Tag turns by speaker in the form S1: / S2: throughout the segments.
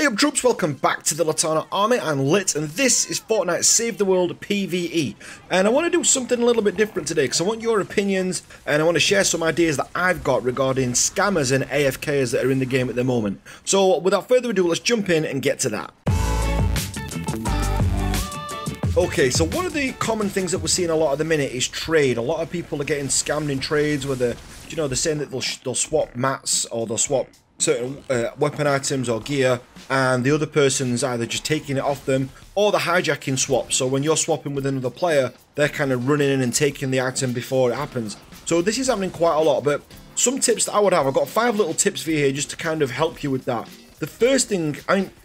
S1: Hey up troops, welcome back to the Litanah army. I'm Lit and this is Fortnite Save the World PVE. And I want to do something a little bit different today because I want your opinions and I want to share some ideas that I've got regarding scammers and AFKs that are in the game at the moment. So without further ado, let's jump in and get to that. Okay, so one of the common things that we're seeing a lot at the minute is trade. A lot of people are getting scammed in trades where they're saying that they'll swap mats or they'll swap certain weapon items or gear, and the other person's either just taking it off them or the hijacking swap. So when you're swapping with another player, they're kind of running in and taking the item before it happens. So this is happening quite a lot, but some tips that I would have, I've got 5 little tips for you here just to kind of help you with that. The first thing,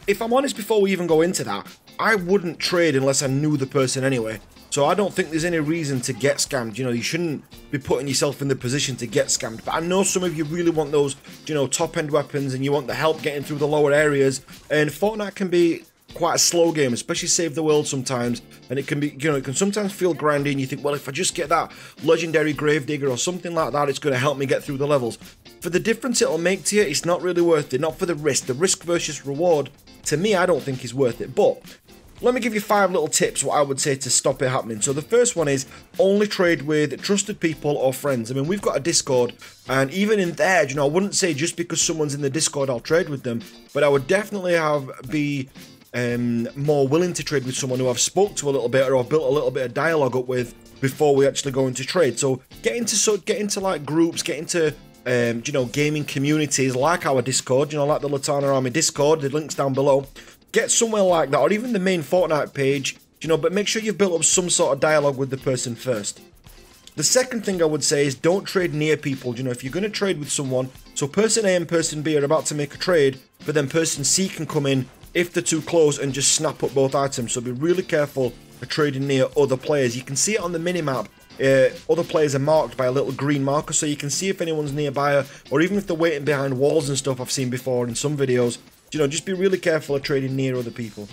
S1: if I'm honest, before we even go into that, I wouldn't trade unless I knew the person anyway. So I don't think there's any reason to get scammed. You shouldn't be putting yourself in the position to get scammed. But I know some of you really want those, top-end weapons and you want the help getting through the lower areas. And Fortnite can be quite a slow game, especially Save the World sometimes. And it can be, it can sometimes feel grindy and you think, well, if I just get that legendary gravedigger or something like that, it's going to help me get through the levels. For the difference it'll make to you, it's not really worth it. Not for the risk. The risk versus reward, to me, I don't think is worth it. But let me give you 5 little tips what I would say to stop it happening. So the first one is only trade with trusted people or friends. I mean, we've got a Discord, and even in there, I wouldn't say just because someone's in the Discord I'll trade with them, but I would definitely be more willing to trade with someone who I've spoke to a little bit or I've built a little bit of dialogue up with before we actually go into trade. So get into like groups, get into gaming communities like our Discord, like the Litanah Army Discord. The link's down below. Get somewhere like that, or even the main Fortnite page, but make sure you've built up some sort of dialogue with the person first. The second thing I would say is don't trade near people. If you're going to trade with someone, so person A and person B are about to make a trade, but then person C can come in if they're too close and just snap up both items. So be really careful of trading near other players. You can see it on the minimap. Other players are marked by a little green marker, so you can see if anyone's nearby, or even if they're waiting behind walls and stuff I've seen before in some videos. Just be really careful of trading near other people.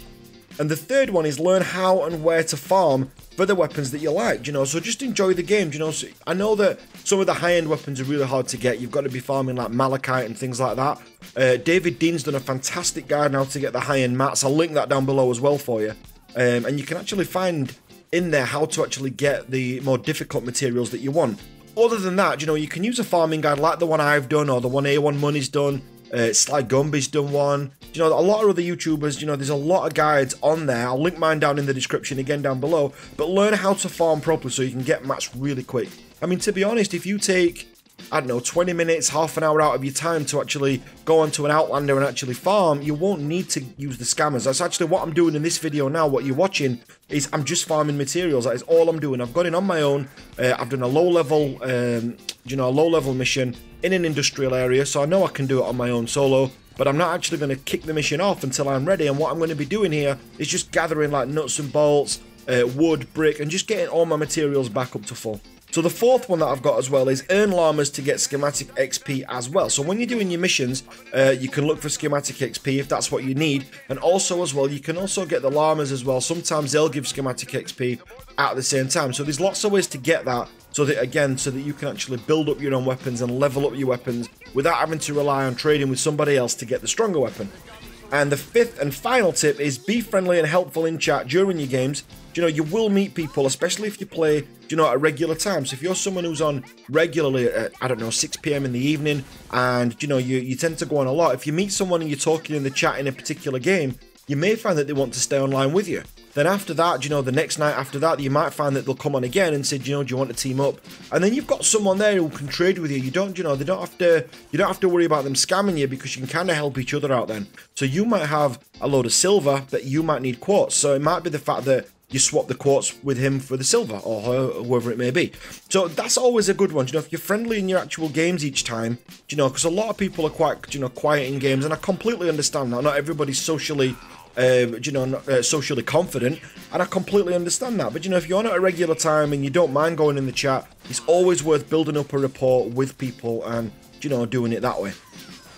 S1: And the third one is learn how and where to farm for the weapons that you like, so just enjoy the game, so I know that some of the high-end weapons are really hard to get. You've got to be farming like malachite and things like that. David Dean's done a fantastic guide on how to get the high-end mats. I'll link that down below as well for you. And you can actually find in there how to actually get the more difficult materials that you want. Other than that, you can use a farming guide like the one I've done or the one A1 Money's done. SCUMBAGS done one. A lot of other YouTubers, there's a lot of guides on there. I'll link mine down in the description again down below. But learn how to farm properly so you can get mats really quick. I mean, to be honest, if you take, 20 minutes, half an hour out of your time to actually go onto an Outlander and actually farm, you won't need to use the scammers. That's actually what I'm doing in this video now. What you're watching is I'm just farming materials. That is all I'm doing. I've gone in on my own. I've done a low-level, mission in an industrial area, so I know I can do it on my own solo. But I'm not actually going to kick the mission off until I'm ready. And what I'm going to be doing here is just gathering like nuts and bolts, wood, brick, and just getting all my materials back up to full. So the fourth one that I've got as well is earn llamas to get schematic XP as well. So when you're doing your missions, you can look for schematic XP if that's what you need. And also as well, you can also get the llamas as well. Sometimes they'll give schematic XP at the same time. So there's lots of ways to get that. So that you can actually build up your own weapons and level up your weapons without having to rely on trading with somebody else to get the stronger weapon. And the fifth and final tip is be friendly and helpful in chat during your games. You will meet people, especially if you play, at a regular time. So if you're someone who's on regularly at, 6 PM in the evening, and, you tend to go on a lot, if you meet someone and you're talking in the chat in a particular game, you may find that they want to stay online with you. Then after that, the next night after that, you might find that they'll come on again and say, do you want to team up? And then you've got someone there who can trade with you. You don't have to worry about them scamming you because you can kind of help each other out then. So you might have a load of silver, but you might need quartz. So it might be the fact that you swap the quartz with him for the silver or whoever it may be. So that's always a good one. If you're friendly in your actual games each time, because a lot of people are quite, quiet in games, and I completely understand that. Not everybody's socially socially confident, and I completely understand that. But if you're on at a regular time and you don't mind going in the chat, it's always worth building up a rapport with people and doing it that way.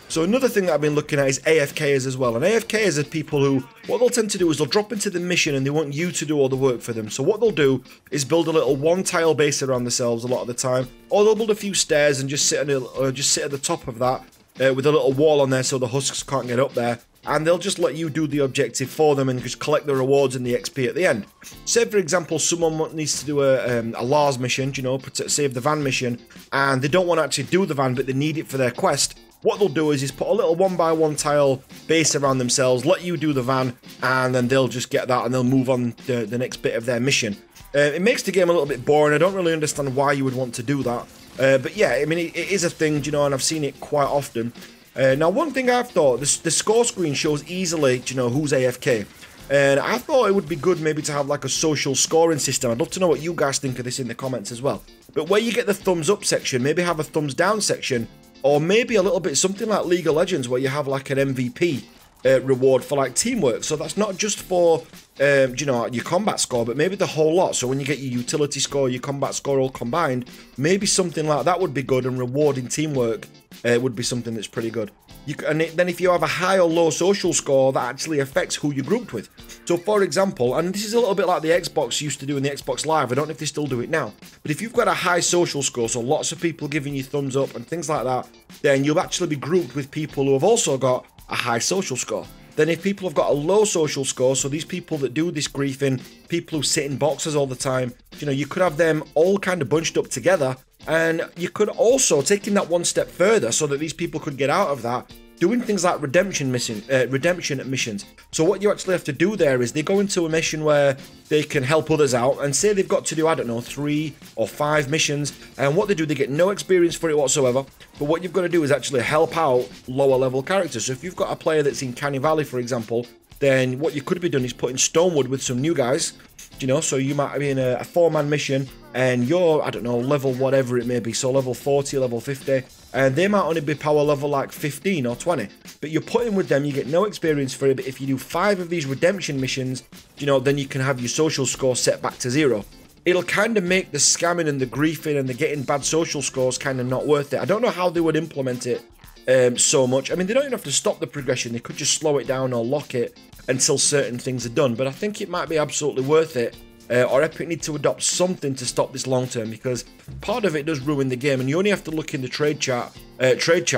S1: So another thing that I've been looking at is AFKs as well. And AFKs are people who, what they'll tend to do is they'll drop into the mission and they want you to do all the work for them. So what they'll do is build a little one-tile base around themselves a lot of the time, or they'll build a few stairs and just sit at the top of that with a little wall on there so the husks can't get up there. And they'll just let you do the objective for them and just collect the rewards and the XP at the end. Say, for example, someone needs to do a LAMAS mission, you know, save the van mission, and they don't want to actually do the van, but they need it for their quest. What they'll do is put a little 1x1 tile base around themselves, let you do the van, and then they'll just get that and they'll move on to the next bit of their mission. It makes the game a little bit boring. I don't really understand why you would want to do that. But yeah, I mean, it is a thing, you know, and I've seen it quite often. Now, one thing I've thought, the score screen shows easily, you know, who's AFK. And I thought it would be good maybe to have like a social scoring system. I'd love to know what you guys think of this in the comments as well. But where you get the thumbs up section, maybe have a thumbs down section, or maybe a little bit something like League of Legends where you have like an MVP reward for like teamwork. So that's not just for, you know, your combat score, but maybe the whole lot. So when you get your utility score, your combat score all combined, maybe something like that would be good, and rewarding teamwork would be something that's pretty good. Then if you have a high or low social score, that actually affects who you're grouped with. So for example, and this is a little bit like the Xbox used to do in the Xbox Live, I don't know if they still do it now, but if you've got a high social score, so lots of people giving you thumbs up and things like that, then you'll actually be grouped with people who have also got a high social score. Then if people have got a low social score, so these people that do this griefing, people who sit in boxes all the time, you know, you could have them all kind of bunched up together, and you could also, taking that one step further so that these people could get out of that, doing things like redemption missions. So what you actually have to do there is they go into a mission where they can help others out, and say they've got to do, I don't know, 3 or 5 missions, and what they do, they get no experience for it whatsoever, but what you've got to do is actually help out lower level characters. So if you've got a player that's in Canny Valley, for example, then what you could be doing is putting Stonewood with some new guys, you know, so you might be in a 4-man mission, and you're, I don't know, level whatever it may be, so level 40, level 50, and they might only be power level like 15 or 20, but you're putting with them, you get no experience for it, but if you do 5 of these redemption missions, you know, then you can have your social score set back to 0. It'll kind of make the scamming and the griefing and the getting bad social scores kind of not worth it. I don't know how they would implement it so much. I mean, they don't even have to stop the progression, they could just slow it down or lock it until certain things are done, but I think it might be absolutely worth it. Or Epic need to adopt something to stop this long term, because part of it does ruin the game, and you only have to look in the trade chat,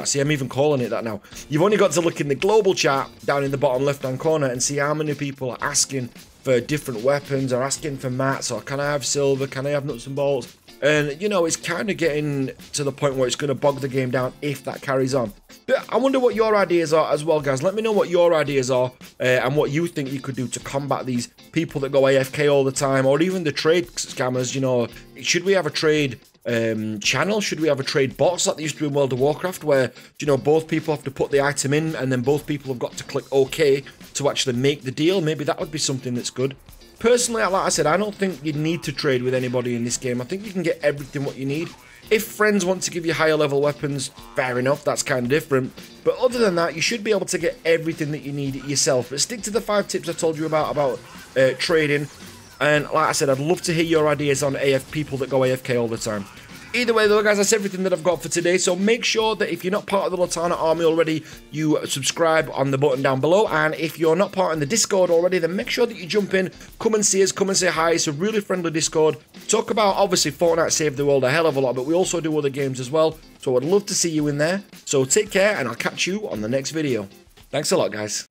S1: see, I'm even calling it that now. You've only got to look in the global chat down in the bottom left hand corner and see how many people are asking for different weapons, or asking for mats, or can I have silver, can I have nuts and bolts? And, you know, it's kind of getting to the point where it's going to bog the game down if that carries on. But I wonder what your ideas are as well, guys. Let me know what your ideas are and what you think you could do to combat these people that go AFK all the time, or even the trade scammers. You know, should we have a trade channel? Should we have a trade box like they used to do in World of Warcraft, where, you know, both people have to put the item in and then both people have got to click OK to actually make the deal? Maybe that would be something that's good. Personally, like I said, I don't think you need to trade with anybody in this game. I think you can get everything what you need. If friends want to give you higher level weapons, fair enough, that's kind of different. But other than that, you should be able to get everything that you need yourself. But stick to the 5 tips I told you about trading. And like I said, I'd love to hear your ideas on people that go AFK all the time. Either way though, guys, that's everything that I've got for today. So make sure that if you're not part of the Litanah army already, you subscribe on the button down below. And if you're not part in the Discord already, then make sure that you jump in, come and see us, come and say hi. It's a really friendly Discord. Talk about, obviously, Fortnite Save the World a hell of a lot, but we also do other games as well. So I'd love to see you in there. So take care, and I'll catch you on the next video. Thanks a lot, guys.